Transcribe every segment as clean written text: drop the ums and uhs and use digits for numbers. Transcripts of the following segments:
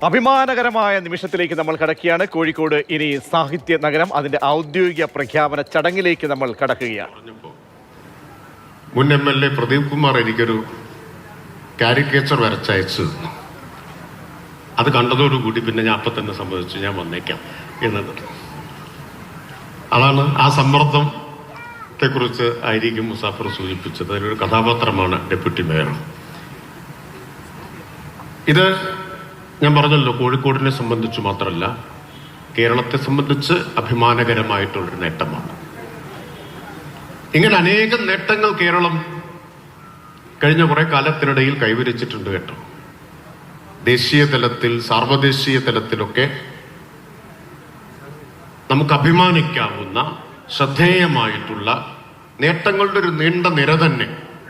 അഭിമാനകരമായ നിമിഷത്തിലേക്ക് നമ്മൾ കടക്കുകയാണ്. കോഴിക്കോട് ഇനി സാഹിത്യ നഗരം, അതിന്റെ ഔദ്യോഗിക പ്രഖ്യാപന ചടങ്ങിലേക്ക് നമ്മൾ കടക്കുകയാണ്. മുൻ MLA പ്രദീപ് കുമാർ എനിക്കൊരു കാരിക്കേച്ചർ വരച്ചയച്ചു. അത് കണ്ടതോടുകൂടി പിന്നെ ഞാൻ അപ്പം തന്നെ സമ്മതിച്ചു, ഞാൻ വന്നേക്കാം എന്നത്. അതാണ് ആ സമ്മർദ്ദത്തെ കുറിച്ച് ആയിരിക്കും മുസാഫർ സൂചിപ്പിച്ചത്. അതിലൊരു കഥാപാത്രമാണ് ഡെപ്യൂട്ടി മേയർ. ഇത് ഞാൻ പറഞ്ഞല്ലോ, കോഴിക്കോടിനെ സംബന്ധിച്ച് മാത്രമല്ല കേരളത്തെ സംബന്ധിച്ച് അഭിമാനകരമായിട്ടുള്ളൊരു നേട്ടമാണ്. ഇങ്ങനെ അനേകം നേട്ടങ്ങൾ കേരളം കഴിഞ്ഞ കുറെ കാലത്തിനിടയിൽ കൈവരിച്ചിട്ടുണ്ട് കേട്ടോ. ദേശീയ തലത്തിൽ, സാർവദേശീയ തലത്തിലൊക്കെ നമുക്ക് അഭിമാനിക്കാവുന്ന ശ്രദ്ധേയമായിട്ടുള്ള നേട്ടങ്ങളുടെ ഒരു നീണ്ട നിര തന്നെ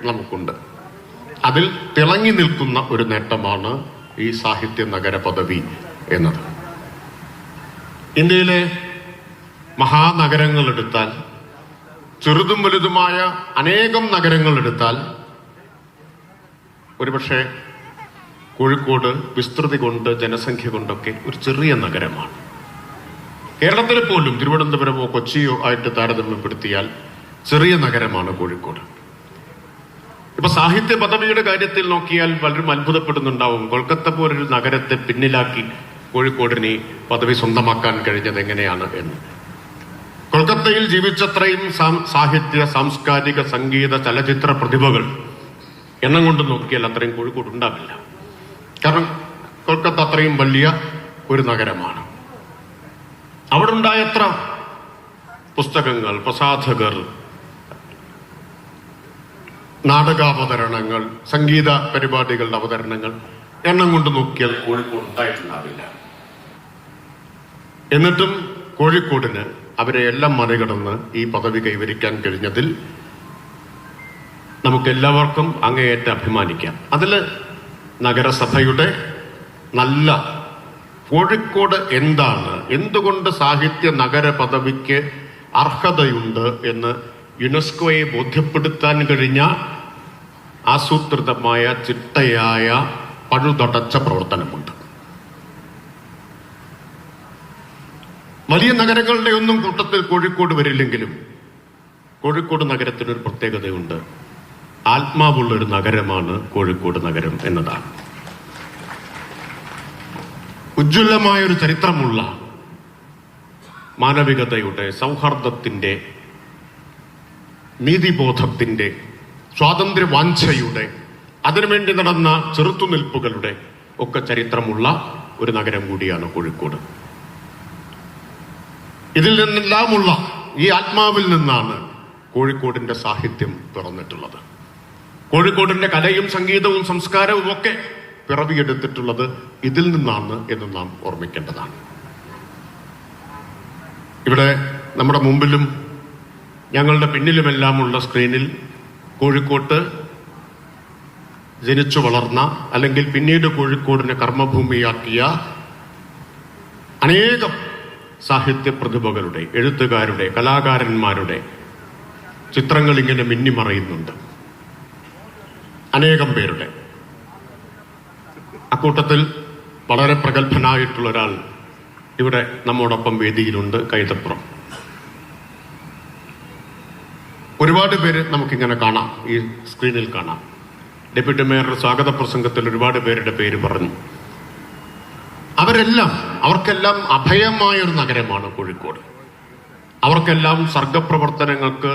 നമുക്കുണ്ട്. അതിൽ തിളങ്ങി നിൽക്കുന്ന ഒരു നേട്ടമാണ് ഈ സാഹിത്യ നഗര പദവി എന്നത്. ഇന്ത്യയിലെ മഹാനഗരങ്ങൾ എടുത്താൽ, ചെറുതും വലുതുമായ അനേകം നഗരങ്ങൾ എടുത്താൽ, ഒരുപക്ഷെ കോഴിക്കോട് വിസ്തൃതി കൊണ്ട്, ജനസംഖ്യ കൊണ്ടൊക്കെ ഒരു ചെറിയ നഗരമാണ്. കേരളത്തിൽ പോലും തിരുവനന്തപുരമോ കൊച്ചിയോ ആയിട്ട് താരതമ്യപ്പെടുത്തിയാൽ ചെറിയ നഗരമാണ് കോഴിക്കോട്. ഇപ്പൊ സാഹിത്യ പദവിയുടെ കാര്യത്തിൽ നോക്കിയാൽ പലരും അത്ഭുതപ്പെടുന്നുണ്ടാവും. കൊൽക്കത്ത പോലൊരു നഗരത്തെ പിന്നിലാക്കി കോഴിക്കോടിന് പദവി സ്വന്തമാക്കാൻ കഴിഞ്ഞത് എങ്ങനെയാണ് എന്ന്. കൊൽക്കത്തയിൽ ജീവിച്ചത്രയും സാഹിത്യ, സാംസ്കാരിക, സംഗീത, ചലച്ചിത്ര പ്രതിഭകൾ എണ്ണം കൊണ്ട് നോക്കിയാൽ അത്രയും കോഴിക്കോട് ഉണ്ടാവില്ല. കാരണം കൊൽക്കത്ത അത്രയും വലിയ ഒരു നഗരമാണ്. അവിടെ ഉണ്ടായത്ര പുസ്തകങ്ങൾ, പ്രസാധകർ, നാടകാവതരണങ്ങൾ, സംഗീത പരിപാടികളുടെ അവതരണങ്ങൾ എണ്ണം കൊണ്ട് നോക്കിയാൽ കോഴിക്കോട് ഉണ്ടായിട്ടുണ്ടാവില്ല. എന്നിട്ടും കോഴിക്കോടിന് അവരെ എല്ലാം മറികടന്ന് ഈ പദവി കൈവരിക്കാൻ കഴിഞ്ഞതിൽ നമുക്കെല്ലാവർക്കും അങ്ങേയറ്റ അഭിമാനിക്കാം. അതിൽ നഗരസഭയുടെ നല്ല, കോഴിക്കോട് എന്താണ്, എന്തുകൊണ്ട് സാഹിത്യ നഗര പദവിക്ക് അർഹതയുണ്ട് എന്ന് യുനെസ്കോയെ ബോധ്യപ്പെടുത്താൻ കഴിഞ്ഞ ആസൂത്രിതമായ, ചിട്ടയായ, പഴുതടച്ച പ്രവർത്തനമുണ്ട്. വലിയ നഗരങ്ങളുടെ ഒന്നും കൂട്ടത്തിൽ കോഴിക്കോട് വരില്ലെങ്കിലും കോഴിക്കോട് നഗരത്തിനൊരു പ്രത്യേകതയുണ്ട്. ആത്മാവുള്ളൊരു നഗരമാണ് കോഴിക്കോട് നഗരം എന്നതാണ്. ഉജ്ജ്വലമായൊരു ചരിത്രമുള്ള, മാനവികതയുടെ, സൗഹാർദ്ദത്തിന്റെ, നീതിബോധത്തിന്റെ, സ്വാതന്ത്ര്യ വാഞ്ഛയുടെ, അതിനുവേണ്ടി നടന്ന ചെറുത്തുനിൽപ്പുകളുടെ ഒക്കെ ചരിത്രമുള്ള ഒരു നഗരം കൂടിയാണ് കോഴിക്കോട്. ഇതിൽ നിന്നെല്ലാമുള്ള ഈ ആത്മാവിൽ നിന്നാണ് കോഴിക്കോടിന്റെ സാഹിത്യം പിറന്നിട്ടുള്ളത്. കോഴിക്കോടിന്റെ കലയും സംഗീതവും സംസ്കാരവും ഒക്കെ പിറവിയെടുത്തിട്ടുള്ളത് ഇതിൽ നിന്നാണ് എന്ന് നാം ഓർമ്മിക്കേണ്ടതാണ്. ഇവിടെ നമ്മുടെ മുമ്പിലും ഞങ്ങളുടെ പിന്നിലുമെല്ലാമുള്ള സ്ക്രീനിൽ കോഴിക്കോട്ട് ജനിച്ചു വളർന്ന, അല്ലെങ്കിൽ പിന്നീട് കോഴിക്കോടിനെ കർമ്മഭൂമിയാക്കിയ അനേകം സാഹിത്യ പ്രതിഭകളുടെ, എഴുത്തുകാരുടെ, കലാകാരന്മാരുടെ ചിത്രങ്ങൾ ഇങ്ങനെ മിന്നിമറയുന്നുണ്ട്. അനേകം പേരുടെ. അക്കൂട്ടത്തിൽ വളരെ പ്രഗത്ഭനായിട്ടുള്ള ഒരാൾ ഇവിടെ നമ്മോടൊപ്പം വേദിയിലുണ്ട്, കൈതപ്പുറം. ഒരുപാട് പേര് നമുക്കിങ്ങനെ കാണാം, ഈ സ്ക്രീനിൽ കാണാം. ഡെപ്യൂട്ടി മേയറുടെ സ്വാഗത പ്രസംഗത്തിൽ ഒരുപാട് പേരുടെ പേര് പറഞ്ഞു. അവർക്കെല്ലാം അഭയമായൊരു നഗരമാണ് കോഴിക്കോട്. അവർക്കെല്ലാം സർഗപ്രവർത്തനങ്ങൾക്ക്,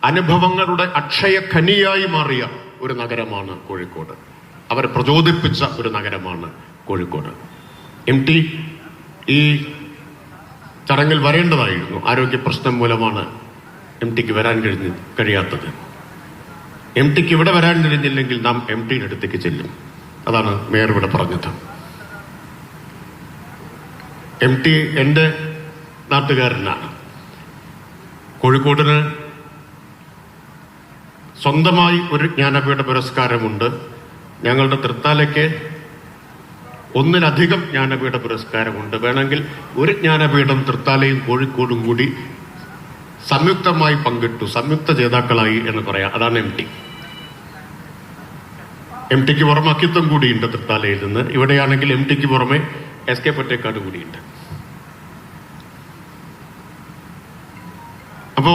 അനുഭവങ്ങളുടെ അക്ഷയ ഖനിയായി മാറിയ ഒരു നഗരമാണ് കോഴിക്കോട്. അവരെ പ്രചോദിപ്പിച്ച ഒരു നഗരമാണ് കോഴിക്കോട്. MT ഈ ചടങ്ങിൽ വരേണ്ടതായിരുന്നു. ആരോഗ്യ പ്രശ്നം മൂലമാണ് MTക്ക് വരാൻ കഴിയാത്തത്. MTക്ക് ഇവിടെ വരാൻ കഴിഞ്ഞില്ലെങ്കിൽ നാം MTയുടെ അടുത്തേക്ക് ചെല്ലും. അതാണ് മേയർ ഇവിടെ പറഞ്ഞത്. MT എൻ്റെ നാട്ടുകാരനാണ്. കോഴിക്കോടിന് സ്വന്തമായി ഒരു ജ്ഞാനപീഠ പുരസ്കാരമുണ്ട്. ഞങ്ങളുടെ തൃത്താലയ്ക്ക് ഒന്നിലധികം ജ്ഞാനപീഠ പുരസ്കാരമുണ്ട്. വേണമെങ്കിൽ ഒരു ജ്ഞാനപീഠം തൃത്താലയും കോഴിക്കോടും കൂടി സംയുക്തമായി പങ്കിട്ടു, സംയുക്ത ജേതാക്കളായി എന്ന് പറയാം. അതാണ് MT. MTക്ക് പുറമെ അക്കിത്തം കൂടിയുണ്ട് തൃത്താലയിൽ നിന്ന്. ഇവിടെയാണെങ്കിൽ MTക്ക് പുറമെ SK പൊറ്റേക്കാട് കൂടിയുണ്ട്. അപ്പോ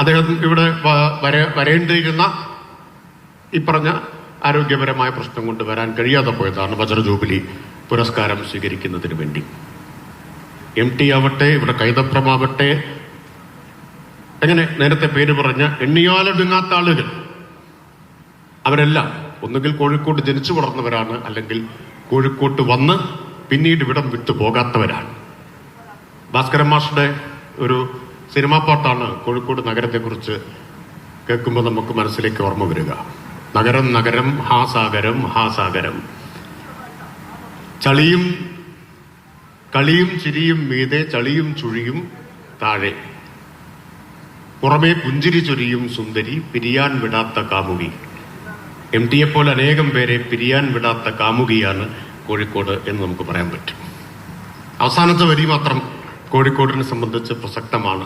അദ്ദേഹം ഇവിടെ വരേണ്ടിയിരുന്ന ഈ പറഞ്ഞ ആരോഗ്യപരമായ പ്രശ്നം കൊണ്ട് വരാൻ കഴിയാതെ പോയതാണ് വജ്ര ജൂബിലി പുരസ്കാരം സ്വീകരിക്കുന്നതിന് വേണ്ടി. MT ആവട്ടെ, ഇവിടെ കൈതപ്രമാവട്ടെ, അങ്ങനെ നേരത്തെ പേര് പറഞ്ഞ എണ്ണിയാലൊടുങ്ങാത്ത ആളുകൾ, അവരെല്ലാം ഒന്നുകിൽ കോഴിക്കോട് ജനിച്ചു വളർന്നവരാണ്, അല്ലെങ്കിൽ കോഴിക്കോട്ട് വന്ന് പിന്നീട് ഇവിടം വിട്ടു പോകാത്തവരാണ്. ഭാസ്കരൻ മാഷുടെ ഒരു സിനിമാ പാട്ടാണ് കോഴിക്കോട് നഗരത്തെക്കുറിച്ച് കേൾക്കുമ്പോൾ നമുക്ക് മനസ്സിലേക്ക് ഓർമ്മ വരിക. നഗരം നഗരം ഹാസാഗരം ഹാസാഗരം, ചളിയും കളിയും ചിരിയും മീതെ ചളിയും ചുഴിയും താഴെ, പുറമേ പുഞ്ചിരി ചൊരിയും സുന്ദരി, പിരിയാൻ വിടാത്ത കാമുകി. MTയെ പോലെ അനേകം പേരെ പിരിയാൻ വിടാത്ത കാമുകിയാണ് കോഴിക്കോട് എന്ന് നമുക്ക് പറയാൻ പറ്റും. അവസാനത്തെ വരി മാത്രം കോഴിക്കോടിനെ സംബന്ധിച്ച് പ്രസക്തമാണ്.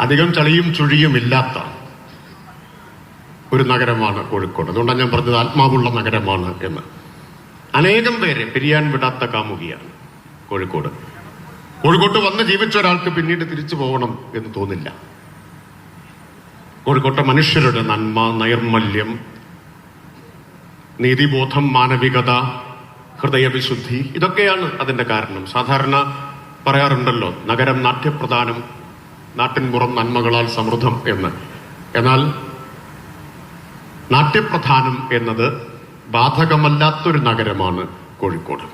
അധികം ചളിയും ചുഴിയും ഇല്ലാത്ത ഒരു നഗരമാണ് കോഴിക്കോട്. അതുകൊണ്ടാണ് ഞാൻ പറഞ്ഞത് ആത്മാവുള്ള നഗരമാണ് എന്ന്. അനേകം പേരെ പിരിയാൻ വിടാത്ത കാമുകിയാണ് കോഴിക്കോട്. കോഴിക്കോട്ട് വന്ന് ജീവിച്ച ഒരാൾക്ക് പിന്നീട് തിരിച്ചു പോകണം എന്ന് തോന്നില്ല. കോഴിക്കോട്ടെ മനുഷ്യരുടെ നന്മ, നൈർമല്യം, നീതിബോധം, മാനവികത, ഹൃദയവിശുദ്ധി, ഇതൊക്കെയാണ് അതിന്റെ കാരണം. സാധാരണ പറയാറുണ്ടല്ലോ, നഗരം നാട്യപ്രധാനം, നാട്ടിൻപുറം നന്മകളാൽ സമൃദ്ധം എന്ന്. എന്നാൽ നാട്യപ്രധാനം എന്നത് ബാധകമല്ലാത്തൊരു നഗരമാണ് കോഴിക്കോട്.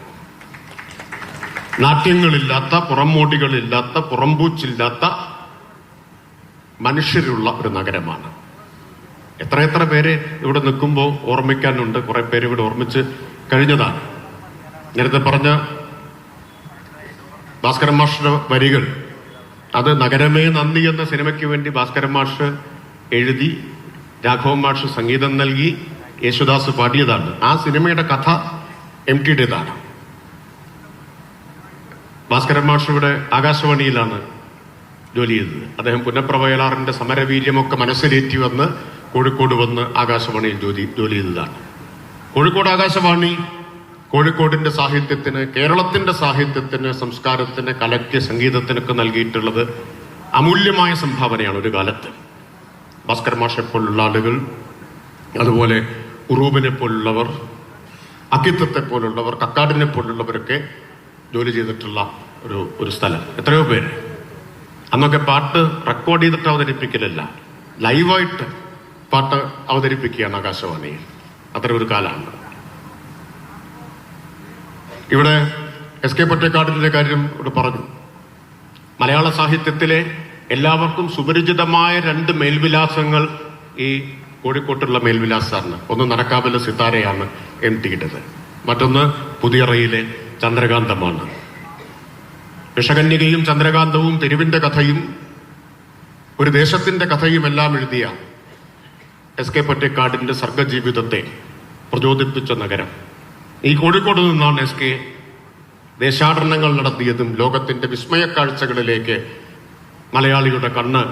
നാട്യങ്ങളില്ലാത്ത, പുറംമോടികളില്ലാത്ത, പുറംപൂച്ചില്ലാത്ത മനുഷ്യരുള്ള ഒരു നഗരമാണ്. എത്രയെത്ര പേര് ഇവിടെ നിൽക്കുമ്പോൾ ഓർമ്മിക്കാനുണ്ട്. കുറെ പേര് ഇവിടെ ഓർമ്മിച്ച് കഴിഞ്ഞതാണ്. നേരത്തെ പറഞ്ഞ ഭാസ്കരൻ മാഷിന്റെ വരികൾ, അത് നഗരമേ നന്ദി എന്ന സിനിമയ്ക്ക് വേണ്ടി ഭാസ്കരൻ മാഷ് എഴുതി, രാഘവൻ മാഷ് സംഗീതം നൽകി, യേശുദാസ് പാടിയതാണ്. ആ സിനിമയുടെ കഥ MTയുടേതാണ്. ഭാസ്കരൻ മാഷ് ഇവിടെ ആകാശവാണിയിലാണ് ജോലി ചെയ്തത്. അദ്ദേഹം പുന്നപ്രവയലാറിന്റെ സമരവീര്യമൊക്കെ മനസ്സിലേറ്റി വന്ന് കോഴിക്കോട് വന്ന് ആകാശവാണിയിൽ ജോലി ചെയ്തതാണ്. കോഴിക്കോട് ആകാശവാണി കോഴിക്കോടിന്റെ സാഹിത്യത്തിന്, കേരളത്തിന്റെ സാഹിത്യത്തിന്, സംസ്കാരത്തിന്, കലയ്ക്ക്, സംഗീതത്തിനൊക്കെ നൽകിയിട്ടുള്ളത് അമൂല്യമായ സംഭാവനയാണ്. ഒരു കാലത്ത് ഭാസ്കരൻ മാഷെ പോലുള്ള ആളുകൾ, അതുപോലെ ഉറൂബിനെ പോലുള്ളവർ, അക്കിത്തത്തെ പോലുള്ളവർ, കക്കാടിനെ പോലുള്ളവരൊക്കെ ജോലി ചെയ്തിട്ടുള്ള ഒരു സ്ഥലം. എത്രയോ പേര്. അന്നൊക്കെ പാട്ട് റെക്കോർഡ് ചെയ്തിട്ട് അവതരിപ്പിക്കലല്ല, ലൈവായിട്ട് പാട്ട് അവതരിപ്പിക്കുകയാണ് ആകാശവാണിയിൽ. അത്ര ഒരു കാലമാണ്. ഇവിടെ SK പൊറ്റേക്കാടിന്റെ കാര്യം ഇവിടെ പറഞ്ഞു. മലയാള സാഹിത്യത്തിലെ എല്ലാവർക്കും സുപരിചിതമായ 2 മേൽവിലാസങ്ങൾ ഈ കോഴിക്കോട്ടുള്ള മേൽവിലാസമാണ്. ഒന്ന് നടക്കാവിലെ സിത്താരയാണ് MTയുടേത്, മറ്റൊന്ന് പുതിയറയിലെ ചന്ദ്രകാന്തമാണ്. വിഷകന്യകയും ചന്ദ്രകാന്തവും തെരുവിന്റെ കഥയും ഒരു ദേശത്തിന്റെ കഥയും എല്ലാം എഴുതിയ SK പൊറ്റേക്കാടിന്റെ സർഗജീവിതത്തെ പ്രചോദിപ്പിച്ച നഗരം. ഈ കോഴിക്കോട് നിന്നാണ് SK ദേശാടനങ്ങൾ നടത്തിയതും ലോകത്തിന്റെ വിസ്മയ കാഴ്ചകളിലേക്ക് മലയാളിയുടെ കണ്ണ്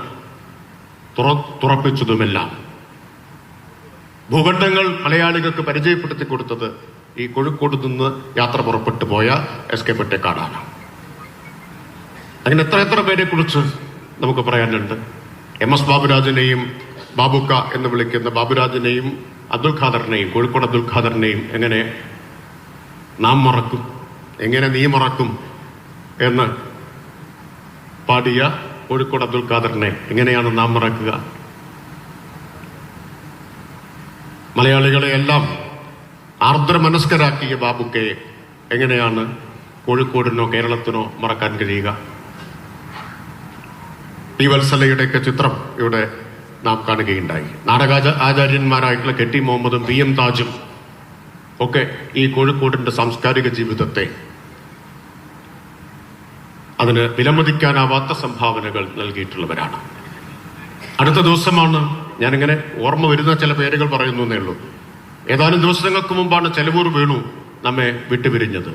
തുറപ്പിച്ചതുമെല്ലാം. ഭൂഖണ്ഡങ്ങൾ മലയാളികൾക്ക് പരിചയപ്പെടുത്തി കൊടുത്തത് ഈ കോഴിക്കോട് നിന്ന് യാത്ര പുറപ്പെട്ടു പോയ SK പൊറ്റേക്കാടാണ്. അങ്ങനെ എത്ര പേരെ കുറിച്ച് നമുക്ക് പറയാനുണ്ട്. MS ബാബുരാജിനെയും ബാബുക്ക എന്ന് വിളിക്കുന്ന ബാബുരാജിനെയും അബ്ദുൽ ഖാദറിനെയും, കോഴിക്കോട് അബ്ദുൽ ഖാദറിനെയും എങ്ങനെ നാം മറക്കും, എങ്ങനെ നീ മറക്കും എന്ന് പാടിയ കോഴിക്കോട് അബ്ദുൽ ഖാദറിനെ എങ്ങനെയാണ് നാം മറക്കുക? മലയാളികളെ എല്ലാം ആർദ്രമനസ്കരാക്കിയ ബാബുക്കയെ എങ്ങനെയാണ് കോഴിക്കോടിനോ കേരളത്തിനോ മറക്കാൻ കഴിയുക? ഈ വത്സലയുടെയൊക്കെ ചിത്രം ഇവിടെ നാം കാണുകയുണ്ടായി. ആചാര്യന്മാരായിട്ടുള്ള KT മുഹമ്മദും PM താജും ഒക്കെ ഈ കോഴിക്കോടിന്റെ സാംസ്കാരിക ജീവിതത്തെ, അതിന് വിലമതിക്കാനാവാത്ത സംഭാവനകൾ നൽകിയിട്ടുള്ളവരാണ്. അടുത്ത ദിവസമാണ്, ഞാനിങ്ങനെ ഓർമ്മ വരുന്ന ചില പേരുകൾ പറയുന്നു എന്നേ ഉള്ളൂ. ഏതാനും ദിവസങ്ങൾക്ക് മുമ്പാണ് ചെലവൂർ വേണു നമ്മെ വിട്ടുപിരിഞ്ഞത്.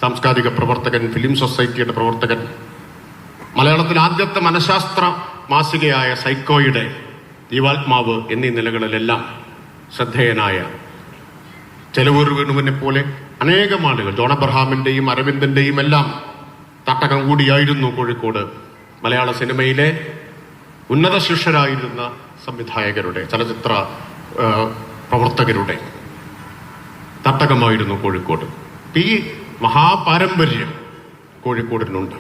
സാംസ്കാരിക പ്രവർത്തകൻ, ഫിലിം സൊസൈറ്റിയുടെ പ്രവർത്തകൻ, മലയാളത്തിൽ ആദ്യത്തെ മനഃശാസ്ത്ര മാസികയായ സൈക്കോയുടെ ജീവാത്മാവ് എന്നീ നിലകളിലെല്ലാം ശ്രദ്ധേയനായ ചെലവൂർ വേണുവിനെ പോലെ അനേകം ആളുകൾ, ജോൺ അബ്രഹാമിന്റെയും അരവിന്ദന്റെയും എല്ലാം തട്ടകം കൂടിയായിരുന്നു കോഴിക്കോട്. മലയാള സിനിമയിലെ ഉന്നത ശിഷ്യരായിരുന്ന സംവിധായകരുടെ, ചലച്ചിത്ര പ്രവർത്തകരുടെ തട്ടകമായിരുന്നു കോഴിക്കോട്. ഈ മഹാപാരമ്പര്യം കോഴിക്കോടിനുണ്ട്.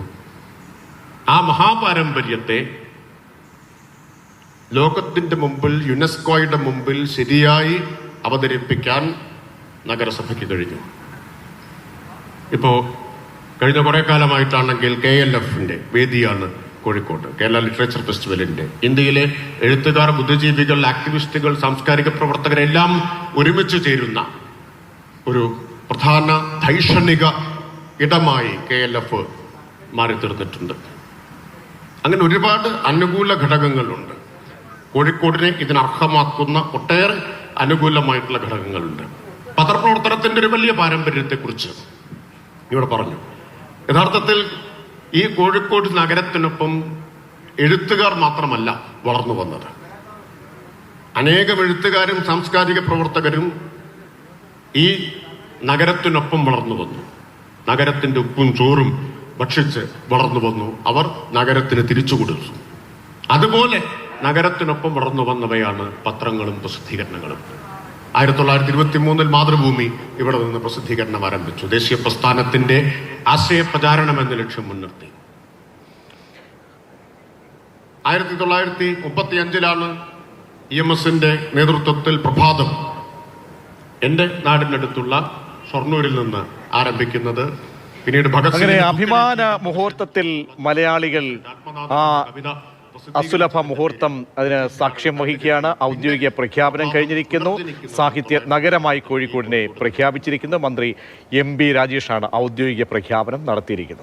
ആ മഹാപാരമ്പര്യത്തെ ലോകത്തിന്റെ മുമ്പിൽ, യുനെസ്കോയുടെ മുമ്പിൽ ശരിയായി അവതരിപ്പിക്കാൻ നഗരസഭയ്ക്ക് കഴിഞ്ഞു. ഇപ്പോ കഴിഞ്ഞ കുറെ കാലമായിട്ടാണെങ്കിൽ KLFന്റെ വേദിയാണ് കോഴിക്കോട്, കേരള ലിറ്ററേച്ചർ ഫെസ്റ്റിവലിന്റെ. ഇന്ത്യയിലെ എഴുത്തുകാർ, ബുദ്ധിജീവികൾ, ആക്ടിവിസ്റ്റുകൾ, സാംസ്കാരിക പ്രവർത്തകരെല്ലാം ഒരുമിച്ച് ചേരുന്ന ഒരു പ്രധാന ധൈഷണിക ഇടമായി KLF മാറിത്തീർന്നിട്ടുണ്ട്. അങ്ങനെ ഒരുപാട് അനുകൂല ഘടകങ്ങളുണ്ട്. കോഴിക്കോടിനെ ഇതിനർഹമാക്കുന്ന ഒട്ടേറെ അനുകൂലമായിട്ടുള്ള ഘടകങ്ങളുണ്ട്. പത്രപ്രവർത്തനത്തിന്റെ ഒരു വലിയ പാരമ്പര്യത്തെക്കുറിച്ച് ഇവിടെ പറഞ്ഞു. യഥാർത്ഥത്തിൽ ഈ കോഴിക്കോട് നഗരത്തിനൊപ്പം എഴുത്തുകാർ മാത്രമല്ല വളർന്നു വന്നത്. അനേകം എഴുത്തുകാരും സാംസ്കാരിക പ്രവർത്തകരും ഈ നഗരത്തിനൊപ്പം വളർന്നു വന്നു. നഗരത്തിന്റെ ഉപ്പും ചോറും ഭക്ഷിച്ച് വളർന്നു വന്നു. അവർ നഗരത്തിന് തിരിച്ചു കൊടുത്തു. അതുപോലെ നഗരത്തിനൊപ്പം വളർന്നു വന്നവയാണ് പത്രങ്ങളും പ്രസിദ്ധീകരണങ്ങളും. 1923 മാതൃഭൂമി ഇവിടെ നിന്ന് പ്രസിദ്ധീകരണം ആരംഭിച്ചു. ദേശീയ പ്രസ്ഥാനത്തിന്റെ ആശയപ്രചാരണം എന്ന ലക്ഷ്യം മുൻനിർത്തി. 1935 EMSന്റെ നേതൃത്വത്തിൽ പ്രഭാതം എന്റെ നാടിനടുത്തുള്ള ഷൊർണൂരിൽ നിന്ന് ആരംഭിക്കുന്നത്. പിന്നീട് അങ്ങനെ അഭിമാന മുഹൂർത്തത്തിൽ മലയാളികൾ ആ അസുലഭ മുഹൂർത്തം അതിന് സാക്ഷ്യം വഹിക്കുകയാണ്. ഔദ്യോഗിക പ്രഖ്യാപനം കഴിഞ്ഞിരിക്കുന്നു. സാഹിത്യ നഗരമായി കോഴിക്കോടിനെ പ്രഖ്യാപിച്ചിരിക്കുന്നു. മന്ത്രി MB രാജേഷാണ് ഔദ്യോഗിക പ്രഖ്യാപനം നടത്തിയിരിക്കുന്നത്.